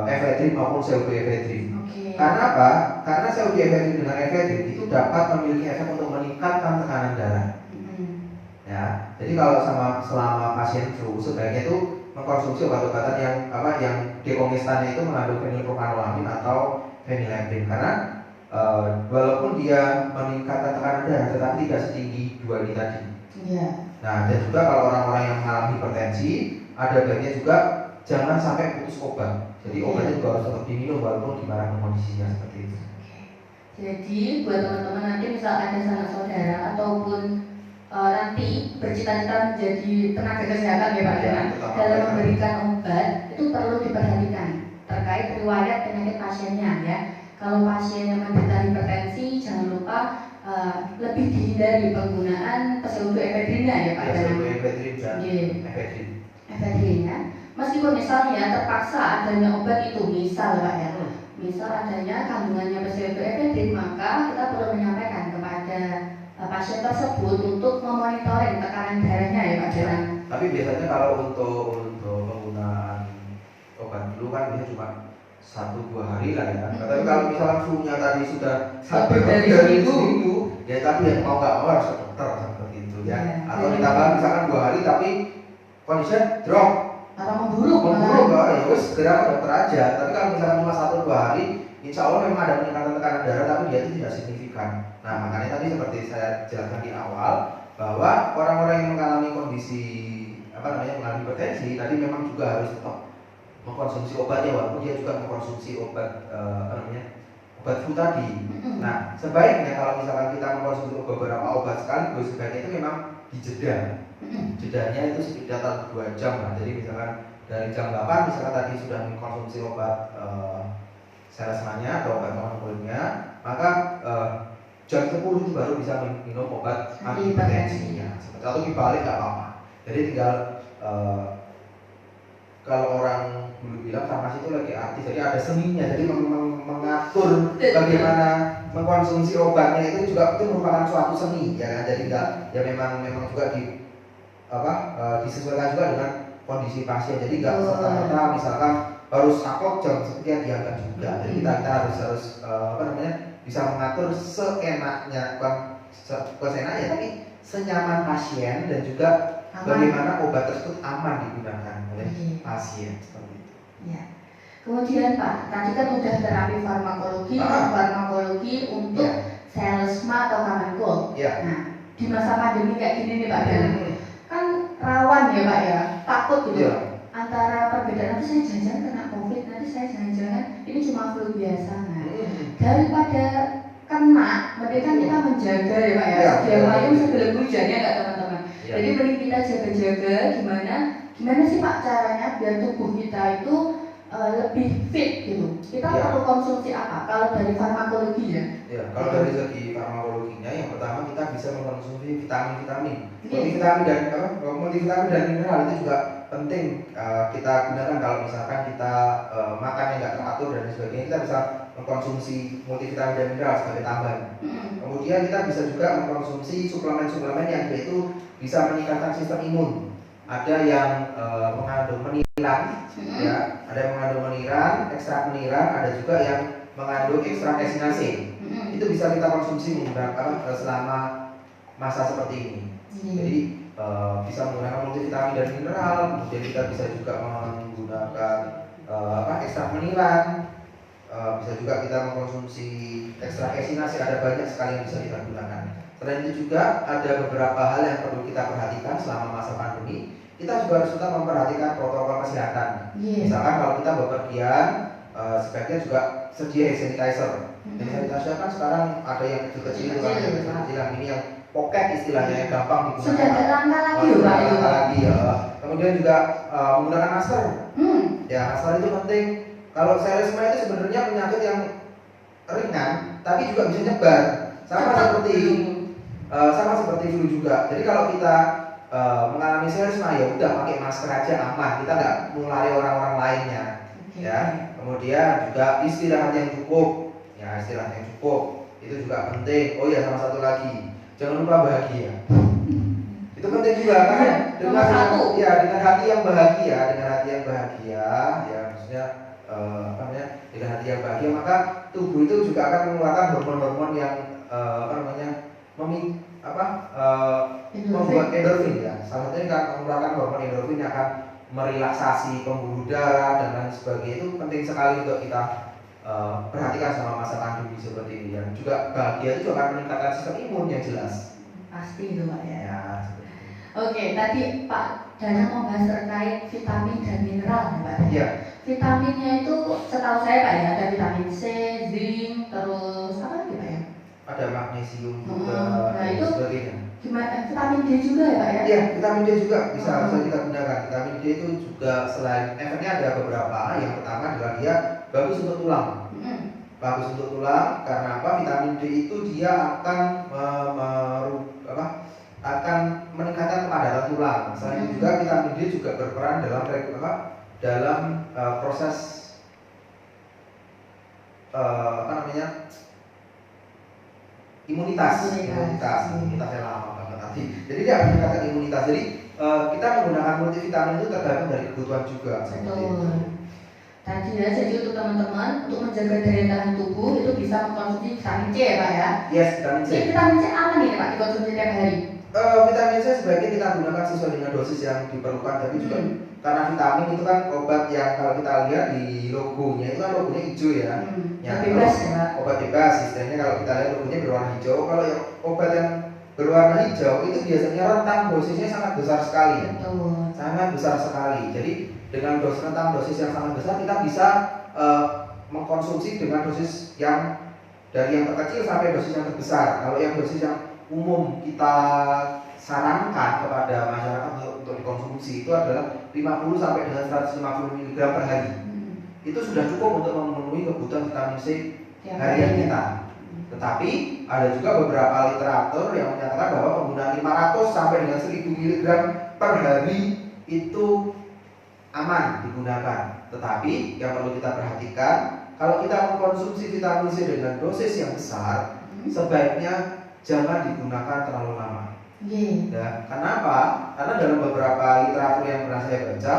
efedrin maupun pseudoefedrin. Karena apa? Karena pseudoefedrin dengan efedrin itu dapat memiliki efek untuk meningkatkan tekanan darah. Ya, jadi kalau selama pasien flu sebaiknya itu mengkonsumsi obat-obatan yang dekongestannya itu mengandung fenilpropanolamine atau phenylephrine karena walaupun dia meningkatkan tekanan darah tetapi tidak setinggi 2 ini tadi. Nah, dan juga kalau orang-orang yang mengalami hipertensi ada baiknya juga jangan sampai putus obat. Jadi obatnya juga harus tetap diminum walaupun gimana kondisinya seperti itu. Jadi buat teman-teman nanti misal ada sanak saudara ataupun nanti bercita-cita menjadi tenaga kesehatan ya Pak dalam memberikan obat itu perlu diperhatikan terkait riwayat penyakit pasiennya ya. Kalau pasien yang menderita hipertensi jangan lupa lebih dihindari penggunaan pseudoefedrinnya ya Pak. Pseudoefedrin dan efedrin ya. Meskipun misalnya terpaksa adanya obat itu misal Pak ya. Misal adanya kandungannya pseudoefedrin maka kita perlu menyampaikan kepada pasien tersebut untuk memonitoring tekanan darahnya ya Pak Danang. Tapi biasanya kalau untuk penggunaan obat flu kan biasanya cuma 1-2 hari lah ya. Tapi kalau misalnya flu-nya tadi sudah sampai dari seminggu, ya tapi yang mau nggak mau harus ke dokter seperti itu ya. Atau ditambah misalkan 2 hari tapi kondisinya drop atau memburuk ya wes segera ke dokter aja. Tapi kalau misalkan cuma 1-2 hari, insya Allah memang ada peningkatan tekanan darah tapi dia itu tidak signifikan. Nah makanya tadi seperti saya jelaskan di awal bahwa orang-orang yang mengalami kondisi mengalami hipertensi tadi memang juga harus tetap mengkonsumsi obatnya walaupun dia juga mengkonsumsi obat obat flu tadi. Nah sebaiknya kalau misalkan kita mengkonsumsi beberapa obat sekaligus sebaiknya itu memang dijeda. Jedanya itu sekitar 2 jam lah. Jadi misalkan dari jam 8 misalkan tadi sudah mengkonsumsi obat selesmanya atau obat farmakolognya, maka jam 10 itu baru bisa minum obat antihipertensinya. Atau dibalik nggak apa-apa. Jadi tinggal kalau orang dulu bilang farmasi itu lagi artis, jadi ada seninya, jadi mengatur bagaimana mengkonsumsi obatnya itu juga itu merupakan suatu seni, ya kan? Jadi ya memang juga disesuaikan juga dengan kondisi pasien. Jadi nggak serta-merta misalkan harus sakit jam sekian ya kan juga. Jadi kita harus bisa mengatur seenaknya, bukan seenaknya tapi senyaman pasien dan juga bagaimana obat tersebut aman digunakan oleh pasien seperti itu. Ya. Kemudian Pak, tadi kan udah terapi farmakologi untuk selesma atau common cold. Nah, di masa pandemi kayak gini nih Pak kan rawan ya Pak ya, takut gitu. Antara perbedaan nanti saya jangan kena COVID, nanti saya jangan ini cuma flu biasa. Nah, daripada kena, mending kan kita menjaga ya Pak ya. Dia payung sebelum hujan ya nggak teman-teman. Jadi mending kita jaga-jaga gimana sih Pak caranya biar tubuh kita itu lebih fit gitu. Kita perlu konsumsi apa? Kalau dari farmakologi ya? Kalau dari segi farmakologinya, yang pertama kita bisa mengkonsumsi vitamin. Multivitamin dan mineral itu juga penting kita gunakan kalau misalkan kita makan yang nggak teratur dan sebagainya. Kita bisa mengkonsumsi multivitamin dan mineral sebagai tambahan. Kemudian kita bisa juga mengkonsumsi suplemen-suplemen yang itu bisa meningkatkan sistem imun. Ada yang mengandung meniran, ya, ada yang mengandung meniran, ekstrak meniran, ada juga yang mengandung ekstrak esinase. Itu bisa kita konsumsi menggunakan selama masa seperti ini. Jadi bisa menggunakan multivitamin dan mineral, kemudian kita bisa juga menggunakan ekstrak meniran, bisa juga kita mengkonsumsi ekstrak esinase. Ada banyak sekali yang bisa kita gunakan. Selain itu juga ada beberapa hal yang perlu kita perhatikan selama masa pandemi. Kita juga harus tetap memperhatikan protokol kesehatan. Misalkan kalau kita bepergian, sebaiknya juga sedia hand sanitizer. Hand sanitizer kan sekarang ada yang kecil-kecil, yang ini yang pocket istilahnya, yang gampang digunakan. Sudah tidak langka lagi loh Pak. Langka lagi ya. Kemudian juga menggunakan masker. Ya, masker itu penting. Kalau selesma itu sebenarnya penyakit yang ringan, tapi juga bisa nyebar. Sama seperti flu juga. Jadi kalau kita mengalami selesma, ya udah pakai masker aja, aman. Kita nggak mulai orang-orang lainnya. Ya. Kemudian juga istirahat yang cukup. Ya, istirahat yang cukup itu juga penting. Oh ya, sama satu lagi, jangan lupa bahagia. Itu penting juga kan? Dengan hati yang bahagia, ya maksudnya dengan hati yang bahagia, maka tubuh itu juga akan mengeluarkan hormon-hormon yang membuat endorfin, ya. Salah satunya akan mengeluarkan hormon endorfin yang akan merelaksasi pembuluh darah dan lain sebagainya. Itu penting sekali untuk kita perhatikan selama masa pandemi seperti ini. Dan juga bahagia itu akan meningkatkan sistem imun yang jelas. Pasti itu Pak ya. Ya. Oke, tadi Pak Dana mau bahas terkait vitamin dan mineral ya Pak. Iya. Vitaminnya itu setahu saya Pak ya, ada vitamin C, zinc, terus apa lagi Pak ya? Ada magnesium juga, nah itu sebagainya. Gimana, vitamin D juga ya Pak ya? Iya, vitamin D juga bisa kita gunakan. Vitamin D itu juga selain efeknya ada beberapa. Yang pertama adalah dia bagus untuk tulang. Bagus untuk tulang karena apa? Vitamin D itu dia akan akan meningkatkan kepadatan tulang. Selain itu juga vitamin D juga berperan dalam proses imunitas yang lama banget tadi. Jadi dia meningkatkan imunitas. Jadi kita menggunakan multivitamin itu tergantung dari kebutuhan juga. Betul. Tadi ya, jadi untuk teman-teman untuk menjaga daya tahan tubuh itu bisa mengkonsumsi vitamin C ya Pak ya? Yes, vitamin C. Jadi vitamin C aman nih Pak dikonsumsi tiap hari? Vitamin C sebaiknya kita gunakan sesuai dengan dosis yang diperlukan, tapi juga karena vitamin itu kan obat yang kalau kita lihat di logonya itu kan logonya hijau ya. Bebas ya Pak? Obat bebas, istilahnya kalau kita lihat logonya berwarna hijau. Kalau yang obat yang berwarna hijau itu biasanya rentang dosisnya sangat besar sekali ya. Betul. Sangat besar sekali. Jadi dengan rentang dosis yang sangat besar kita bisa mengkonsumsi dengan dosis yang dari yang terkecil sampai dosis yang terbesar. Kalau yang dosis yang umum kita sarankan kepada masyarakat untuk dikonsumsi itu adalah 50 sampai dengan 150 mg per hari. Itu sudah cukup untuk memenuhi kebutuhan vitamin C harian kita. Tetapi ada juga beberapa literatur yang menyatakan bahwa penggunaan 500 sampai dengan 1000 mg per hari itu aman digunakan. Tetapi yang perlu kita perhatikan, kalau kita mengkonsumsi vitamin C dengan dosis yang besar, sebaiknya jangan digunakan terlalu lama. Ya, kenapa? Karena dalam beberapa literatur yang pernah saya baca,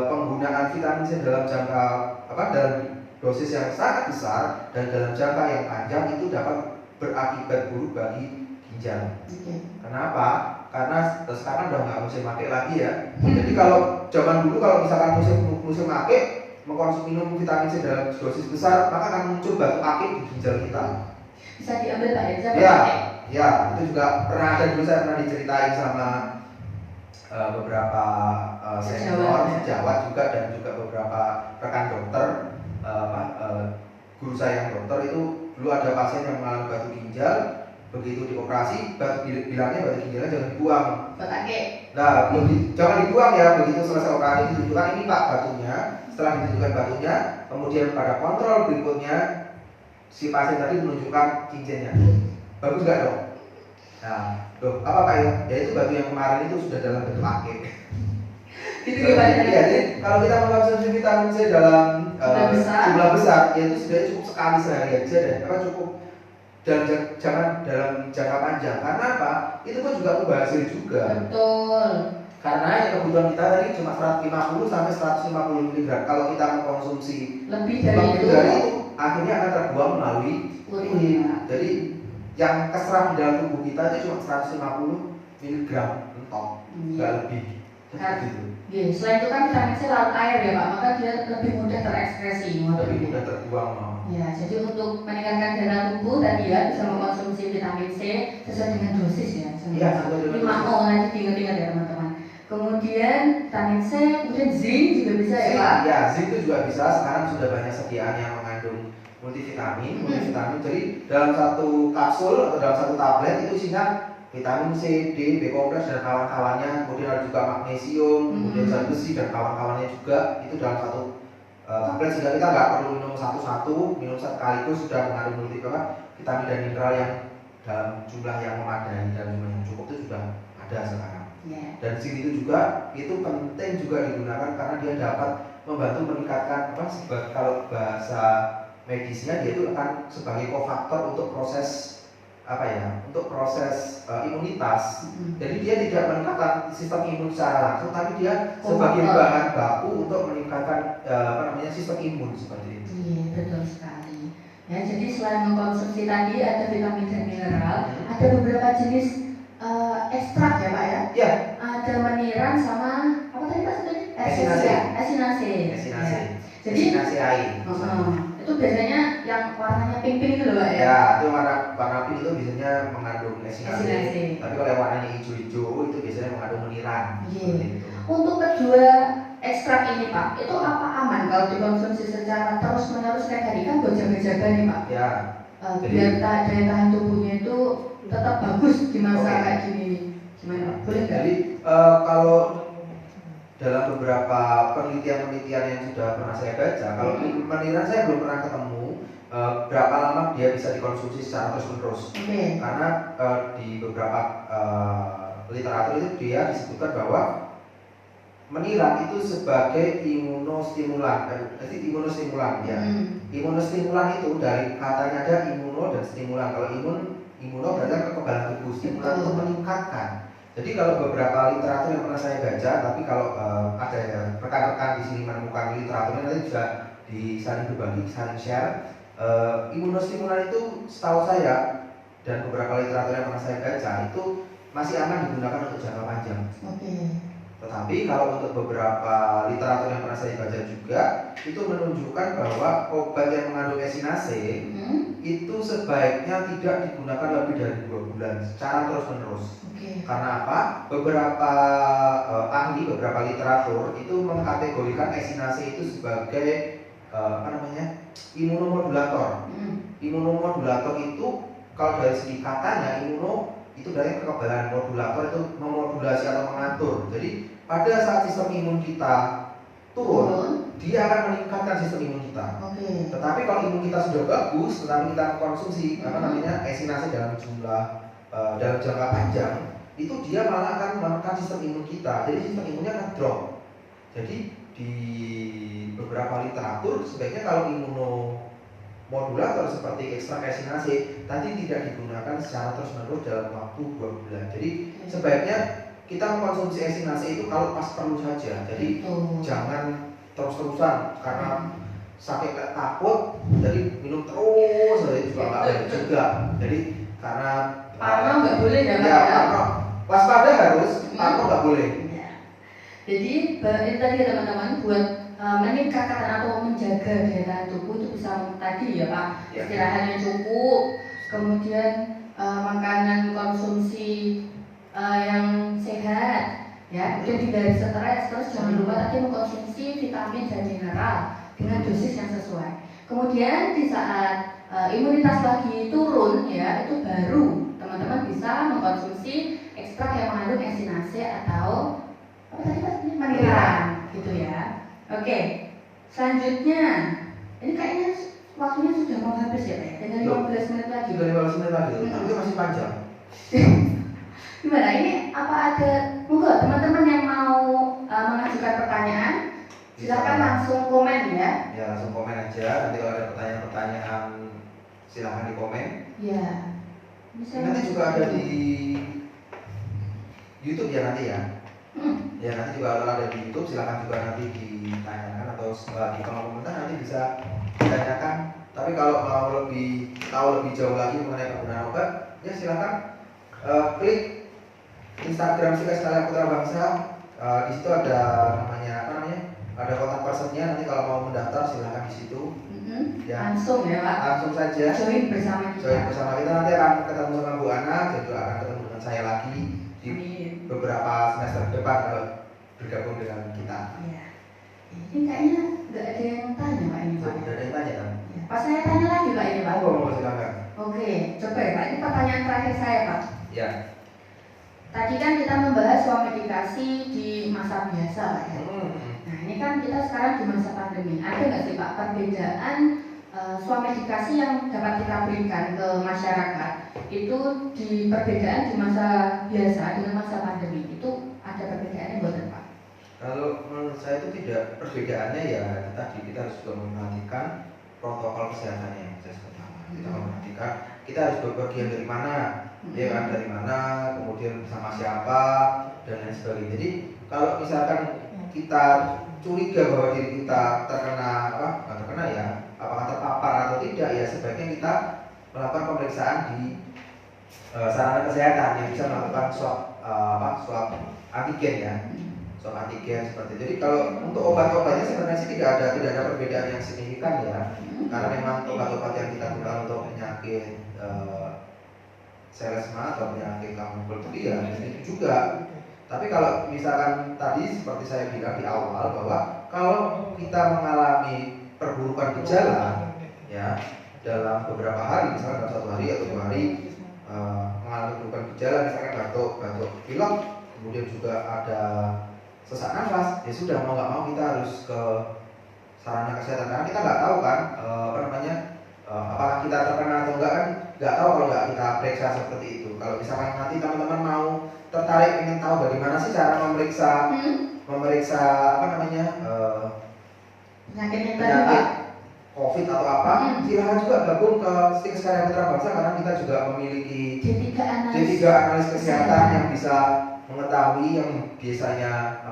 penggunaan vitamin C dalam dalam dosis yang sangat besar dan dalam jangka yang panjang itu dapat berakibat buruk bagi ginjal. Kenapa? Karena sekarang udah nggak musim pakai lagi ya. Jadi kalau zaman dulu kalau misalkan musim pakai minum vitamin C dalam dosis besar, maka akan muncul batu akik di ginjal kita. Bisa diambil Pak ya? Ya, itu juga pernah ada dulu, saya pernah diceritain sama beberapa sejawat juga dan juga beberapa rekan dokter, guru saya yang dokter itu dulu ada pasien yang mengalami batu ginjal, begitu dioperasi bilangnya batu ginjalnya jangan dibuang. Nah, jangan dibuang ya, begitu selesai operasi ditunjukkan ini Pak batunya. Setelah ditunjukkan batunya, kemudian pada kontrol berikutnya si pasien tadi menunjukkan cincinnya. Bagus gak dok? Nah, dok, apa Pak ya? Ya itu batu yang kemarin itu sudah dalam bentuk akik. Itu gimana? Ya, jadi kalau kita mengkonsumsi vitamin C dalam jumlah besar, ya itu sudah cukup sekali sehari aja deh. Apa cukup dan jangan dalam jangka panjang. Karena apa? Itu pun juga mubazir juga. Betul. Karena yang kebutuhan kita tadi cuma 150 sampai 150 mg. Kalau kita mengkonsumsi lebih dari itu, akhirnya akan terbuang melalui urin. Jadi yang keserap di dalam tubuh kita itu cuma 150 mg mentok, nggak lebih. Gitu. Ya, selain itu kan vitamin C larut air ya Pak, maka dia lebih mudah terekspresi. Lebih mudah terbuang. Ya, jadi untuk meningkatkan daya tubuh tadi ya bisa mengkonsumsi vitamin C sesuai dengan dosis ya. Iya, sesuai dengan dosis. Nanti diingat-ingat ya teman-teman. Kemudian vitamin C, kemudian zinc juga bisa ya Pak? Ya, zinc itu juga bisa. Sekarang sudah banyak sediaan yang mengandung multivitamin. Jadi dalam satu kapsul atau dalam satu tablet itu isinya vitamin C, D, B kompleks dan kawan-kawannya. Kemudian ada juga magnesium, kemudian zat besi dan kawan-kawannya juga. Itu dalam satu tablet sehingga kita nggak perlu minum satu-satu, minum sekaligus sudah mengandung vitamin dan mineral yang dalam jumlah yang memadai dan jumlah yang cukup itu sudah ada sekarang. Dan zinc itu juga itu penting juga digunakan karena dia dapat membantu meningkatkan kalau bahasa medisnya dia itu akan sebagai kofaktor untuk proses imunitas. Jadi dia tidak meningkatkan sistem imun secara langsung, tapi dia sebagai bahan baku untuk meningkatkan sistem imun seperti itu. Iya, betul sekali. Ya, jadi selain mengkonsumsi tadi ada vitamin dan mineral, ada beberapa jenis ekstrak ya Pak ya? Iya. Ada meniran sama apa tadi Pak sebutnya? Esinase. Ya. Jadi esinase air. Itu biasanya yang warnanya pink-pink itu loh Pak ya? Ya, itu warna pink itu biasanya mengandung esinase. Tapi kalau yang warnanya hijau-hijau itu biasanya mengandung meniran. Iya. Untuk kedua ekstrak ini Pak, itu apa aman kalau dikonsumsi secara terus-menerus kayak tadi kan buat jaga-jaga nih Pak? Ya. Biar daya tahan tubuhnya itu tetap bagus di masa kayak gini. Gimana? Boleh nggak? Jadi kalau dalam beberapa penelitian yang sudah pernah saya baca, kalau meniran saya belum pernah ketemu berapa lama dia bisa dikonsumsi secara terus-menerus. Karena di beberapa literatur itu dia disebutkan bahwa meniran itu sebagai imunostimulan ya. Imunostimulan itu dari katanya ada imuno dan stimulan. Kalau imuno berarti kekebalan tubuh, stimulan untuk meningkatkan. Jadi kalau beberapa literatur yang pernah saya baca, tapi kalau ada rekan-rekan di sini menemukan literaturnya nanti bisa saling berbagi, saling share. Imunostimulan itu setahu saya dan beberapa literatur yang pernah saya baca itu masih aman digunakan untuk jangka panjang. Tetapi kalau untuk beberapa literatur yang pernah saya baca juga itu menunjukkan bahwa obat yang mengandung esinase itu sebaiknya tidak digunakan lebih dari 2 bulan secara terus-menerus. Karena apa? Beberapa ahli, beberapa literatur itu mengkategorikan esinase itu sebagai imunomodulator. Imunomodulator itu kalau dari segi katanya itu dari kekebalan modulator itu memodulasi atau mengatur. Jadi pada saat sistem imun kita turun, dia akan meningkatkan sistem imun kita. Tetapi kalau imun kita sudah bagus, tetapi kita konsumsi esinase dalam jangka panjang, itu dia malah akan menekan sistem imun kita. Jadi sistem imunnya akan drop. Jadi di beberapa literatur sebaiknya kalau imunomodulator seperti ekstrak esinase tadi tidak digunakan secara terus-menerus dalam waktu 2 bulan. Jadi sebaiknya kita mengkonsumsi esinase itu kalau pas perlu saja. Jadi jangan terus-terusan karena sakit takut jadi minum terus juga nggak baik juga. Jadi karena parno nggak boleh ya parno waspada harus, parno nggak boleh. Jadi ini tadi teman-teman buat meningkatkan atau menjaga daya tahan tubuh itu bisa tadi ya Pak, istirahat yang cukup, kemudian makanan konsumsi yang sehat, ya, kemudian hindari stres, terus jangan lupa tadi mengkonsumsi vitamin dan mineral dengan dosis yang sesuai. Kemudian di saat imunitas lagi turun, ya, itu baru teman-teman bisa mengkonsumsi ekstrak yang mengandung esinase atau apa tadi Pak? Meniran, gitu ya. Oke, selanjutnya ini kayaknya waktunya sudah mau habis ya Pak? Tinggal 15 menit lagi. Tinggal 15 menit lagi, itu masih panjang. Gimana ini? Apa ada monggo teman-teman yang mau mau mengajukan pertanyaan, silakan langsung komen ya. Ya, langsung komen aja. Nanti kalau ada pertanyaan-pertanyaan silahkan di komen. Ya. Nanti juga ada di YouTube ya nanti ya. Ya nanti juga kalau ada di YouTube silahkan juga nanti ditanyakan atau di kolom komentar nanti bisa ditanyakan. Tapi kalau mau lebih tahu lebih jauh lagi mengenai penggunaan obat, ya silahkan klik Instagram Psikias Karya Putra Bangsa. Di situ ada ada kontak personnya. Nanti kalau mau mendaftar silahkan di situ. Ya, langsung ya Pak. Langsung saja. Join bersama kita. Join bersama kita, nanti akan ketemu sama Bu Ana, juga akan ketemu dengan saya lagi di beberapa semester depan kalau bergabung dengan kita. Iya. Ini kayaknya nggak ada yang tanya Pak ini Pak. Nggak ada yang tanya kan? Ya. Pas saya tanya lagi Pak ini Pak. Oh, silakan. Oke, coba ya Pak. Ini pertanyaan terakhir saya Pak. Ya. Tadi kan kita membahas soal medikasi di masa biasa Pak ya. Nah ini kan kita sekarang di masa pandemi. Ada nggak sih Pak perbedaan soal medikasi yang dapat kita berikan ke masyarakat itu di perbedaan di masa biasa dengan masa pandemi itu ada perbedaannya buat Pak? Kalau menurut saya itu tidak, perbedaannya ya tadi kita harus juga memperhatikan protokol kesehatannya yang saya pertama. Kita memperhatikan kita harus berpergian dari mana, ya kan, dari mana, kemudian bersama siapa dan lain sebagainya. Jadi kalau misalkan kita curiga bahwa diri kita terkena apakah terpapar atau tidak, ya sebaiknya kita melakukan pemeriksaan di sarana kesehatan yang bisa melakukan swab antigen ya, swab antigen seperti itu. Jadi kalau untuk obat-obatnya sebenarnya sih tidak ada perbedaan yang signifikan ya, karena memang obat-obat yang kita gunakan untuk penyakit selesma atau penyakit kambuh tadi ya itu juga. Tapi kalau misalkan tadi seperti saya bilang di awal bahwa kalau kita mengalami perburukan gejala ya dalam beberapa hari, misalkan dalam 1 hari atau 2 hari mengalami perburukan gejala, misalkan batuk pilek, kemudian juga ada sesak nafas, ya sudah mau nggak mau kita harus ke sarana kesehatan karena kita nggak tahu kan apakah kita terkena atau enggak, kan nggak tahu kalau nggak kita periksa seperti itu. Kalau misalkan nanti teman-teman mau tertarik ingin tahu bagaimana sih cara memeriksa penyakit COVID atau apa, silahkan juga gabung ke Psikias Karya Putra Bangsa karena kita juga memiliki D3 analis kesehatan yang bisa mengetahui yang biasanya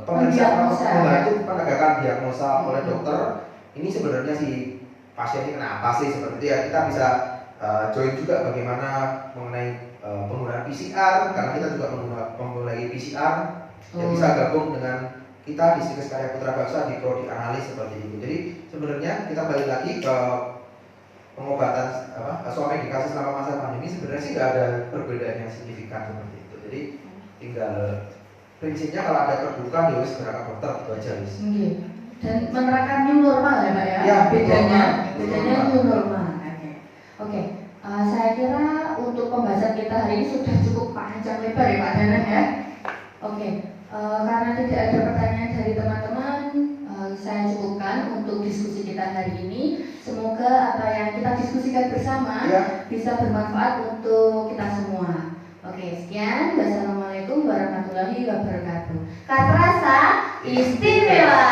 membantu penegakan diagnosa oleh dokter. Ini sebenarnya si pasien ini kenapa sih seperti itu ya, kita bisa join juga bagaimana mengenai penggunaan PCR karena kita juga memulai PCR yang bisa gabung dengan kita di Psikias Karya Putra Bangsa di prodi analis seperti itu. Jadi sebenarnya kita balik lagi ke pengobatan soal medikasi selama masa pandemi, sebenarnya sih nggak ada perbedaan yang signifikan seperti itu. Jadi tinggal prinsipnya kalau ada perburukan ya wis gerak dokter itu aja wis. Dan menerapkan new normal ya Pak ya? Ya, bedanya new normal. Oke. Saya kira untuk pembahasan kita hari ini sudah cukup panjang lebar ya Pak Danang ya. Oke. Karena tidak ada pertanyaan dari teman-teman, saya cukupkan untuk diskusi kita hari ini. Semoga apa yang kita diskusikan bersama bisa bermanfaat untuk kita semua. Oke, sekian. Wassalamualaikum warahmatullahi wabarakatuh. Kata rasa istimewa.